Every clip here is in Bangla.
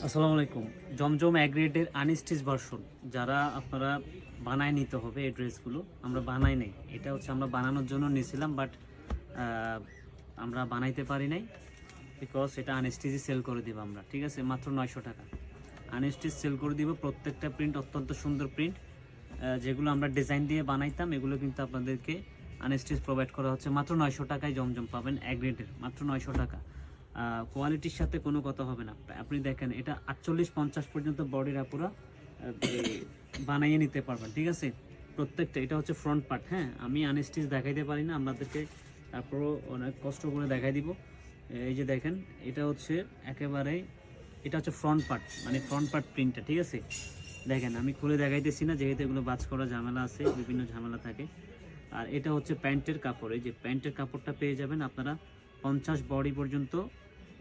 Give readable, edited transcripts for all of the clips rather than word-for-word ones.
আসসালামু আলাইকুম। জমজম অ্যাগ্রেডের আনস্টিচ ভার্সন যারা আপনারা বানায় নিতে হবে এই ড্রেসগুলো। আমরা বানাই নাই, এটা হচ্ছে আমরা বানানোর জন্য নিয়েছিলাম, বাট আমরা বানাইতে পারি নাই বিকজ এটা আনস্টিচই সেল করে দিব আমরা। ঠিক আছে, মাত্র 900 টাকা আনস্টিচ সেল করে দিব। প্রত্যেকটা প্রিন্ট অত্যন্ত সুন্দর প্রিন্ট, যেগুলো আমরা ডিজাইন দিয়ে বানাইতাম এগুলো কিন্তু আপনাদেরকে আনস্টিচ প্রোভাইড করা হচ্ছে মাত্র 900 টাকায়। জমজম পাবেন অ্যাগ্রেডের মাত্র 900 টাকা। কোয়ালিটির সাথে কোনো কথা হবে না। আপনি দেখেন এটা 48-50 পর্যন্ত বডির আপুরা বানাইয়ে নিতে পারবেন। ঠিক আছে, প্রত্যেকটা এটা হচ্ছে ফ্রন্ট পার্ট। হ্যাঁ, আমি আনস্টিচ দেখাইতে পারি না আপনাদেরকে, তারপরও অনেক কষ্ট করে দেখাই দিব। এই যে দেখেন, এটা হচ্ছে একেবারে, এটা হচ্ছে ফ্রন্ট পার্ট, মানে ফ্রন্ট পার্ট প্রিন্টটা। ঠিক আছে, দেখেন আমি খুলে দেখাইতেছি না, যেহেতু এগুলো বাজ করা ঝামেলা আছে, বিভিন্ন ঝামেলা থাকে। আর এটা হচ্ছে প্যান্টের কাপড়। এই যে প্যান্টের কাপড়টা পেয়ে যাবেন আপনারা 50 বডি পর্যন্ত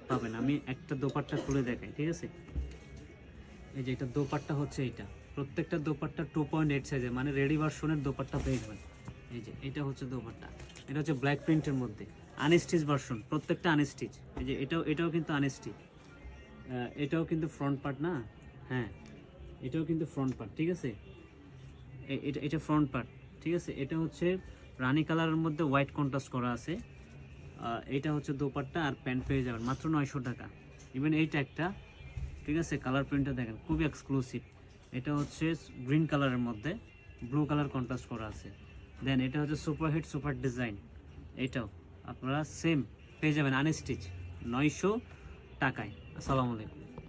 পাবেন। আমি একটা দোপাট্টা খুলে দেখাই। ঠিক আছে, এই যে এটা দোপাট্টা হচ্ছে, এইটা প্রত্যেকটা দোপাট্টা 2.8 সাইজের, মানে রেডি ভার্সনের দোপাট্টা পেয়ে যাবেন। এই যে এটা হচ্ছে দোপাট্টা, এটা হচ্ছে ব্ল্যাক প্রিন্টের মধ্যে আনস্টিচ ভার্সন, প্রত্যেকটা আনস্টিচ। এই যে এটাও কিন্তু আনস্টিচ, এটাও কিন্তু ফ্রন্ট পার্ট না। হ্যাঁ, এটাও কিন্তু ফ্রন্ট পার্ট। ঠিক আছে, এটা ফ্রন্ট পার্ট। ঠিক আছে, এটা হচ্ছে রানী কালারের মধ্যে হোয়াইট কন্ট্রাস্ট করা আছে। এটা হচ্ছে দোপাট্টা, আর প্যান্ট পেয়ে যাবেন মাত্র 900 টাকা। ইভেন এইটা একটা, ঠিক আছে, কালার প্রিন্টটা দেখেন খুবই এক্সক্লুসিভ। এটা হচ্ছে গ্রিন কালারের মধ্যে ব্লু কালার কন্ট্রাস্ট করা আছে। দেন এটা হচ্ছে সুপার হিট সুপার ডিজাইন, এটাও আপনারা সেম পেয়ে যাবেন আনস্টিচ 900 টাকায়। আসসালামু আলাইকুম।